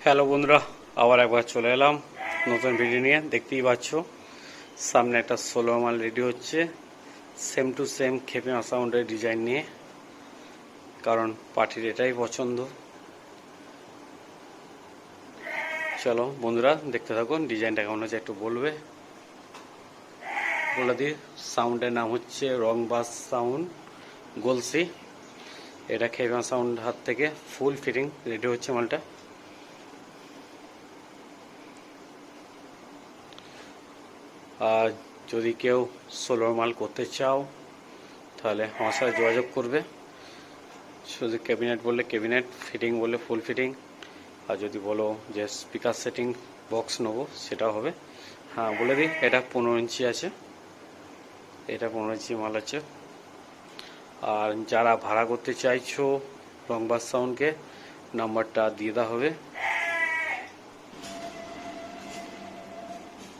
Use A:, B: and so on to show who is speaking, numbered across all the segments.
A: Hello বন্ধুরা, আবার একবার চলে এলাম নতুন ভিডিও নিয়ে। দেখতেই পাচ্ছ সামনে একটা 16 মাল রেডি হচ্ছে, সেম টু সেম খেপিমা সাউন্ডের ডিজাইন নিয়ে, কারণ পার্টির এটাই পছন্দ। চলো বন্ধুরা দেখতে থাকুন, ডিজাইনটা কেমন হচ্ছে একটু বলে দিই। সাউন্ডের নাম হচ্ছে রং বাস সাউন্ড গোলসি। এটা খেপিমা সাউন্ড হাত থেকে ফুল ফিটিং রেডি হচ্ছে মালটা। আর যদি কেউ 16 মাল করতে চাও তাহলে আমার সাথে যোগাযোগ করবে। শুধু ক্যাবিনেট বললে ক্যাবিনেট, ফিটিং বললে ফুল ফিটিং, আর যদি বলো যে স্পিকার সেটিং বক্স নেবো সেটাও হবে। হ্যাঁ বলে দিই, এটা 15 ইঞ্চি আছে, এটা 15 ইঞ্চি মাল আছে। আর যারা ভাড়া করতে চাইছো রং বাস সাউন্ডকে, নাম্বারটা দিয়ে দেওয়া হবে।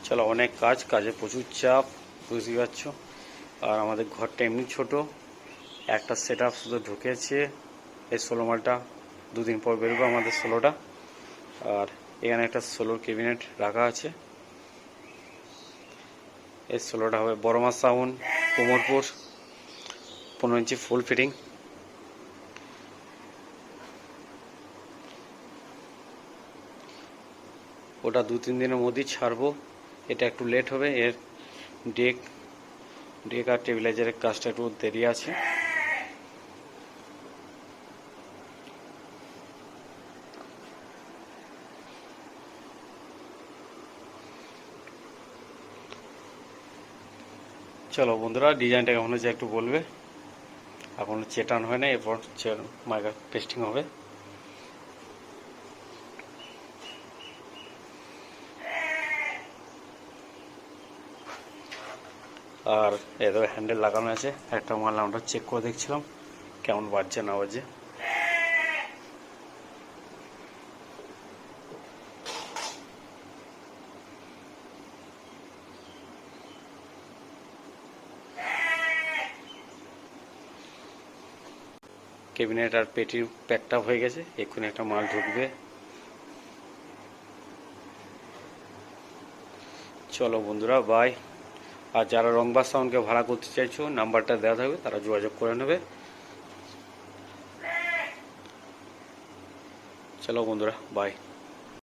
A: চলো, অনেক কাজে প্রচুর চাপ, বুঝতেই পারছো। আর আমাদের ঘরটা এমনি ছোট, একটা সেট আপ শুধু ঢুকেছে। এই 16 মালটা দুদিন পর বেরোবে আমাদের 16টা। আর এখানে একটা 16 ক্যাবিনেট রাখা আছে। এই 16টা হবে বড়মা সাউন্ড কোমরপুর, 15 ইঞ্চি ফুল ফিটিং। ওটা 2-3 দিনের মধ্যেই ছাড়বো, এটা একটু লেট হবে। এর ডেক আর টেবিলাইজারের কাজটা একটু দেরি আছে। চলো বন্ধুরা, ডিজাইনটা কেমন হচ্ছে একটু বলবে। এখনো চেটান হয় না, এরপর মাইকা পেস্টিং হবে। আর এদের হ্যান্ডেল লাগানো আছে। একটা মাল আমরা চেক করে দেখছিলাম কেমন বাজছে না বাজছে। ক্যাবিনেট আর পেটি প্যাকটা হয়ে গেছে, এক্ষুনি একটা মাল ঢুকবে। চলো বন্ধুরা, বাই। আর যারা রংবাস সাউন্ডকে ভাড়া করতে চাইছো, নাম্বারটা দেওয়া থাকবে, তারা যোগাযোগ করে নেবে। চলো বন্ধুরা, বাই।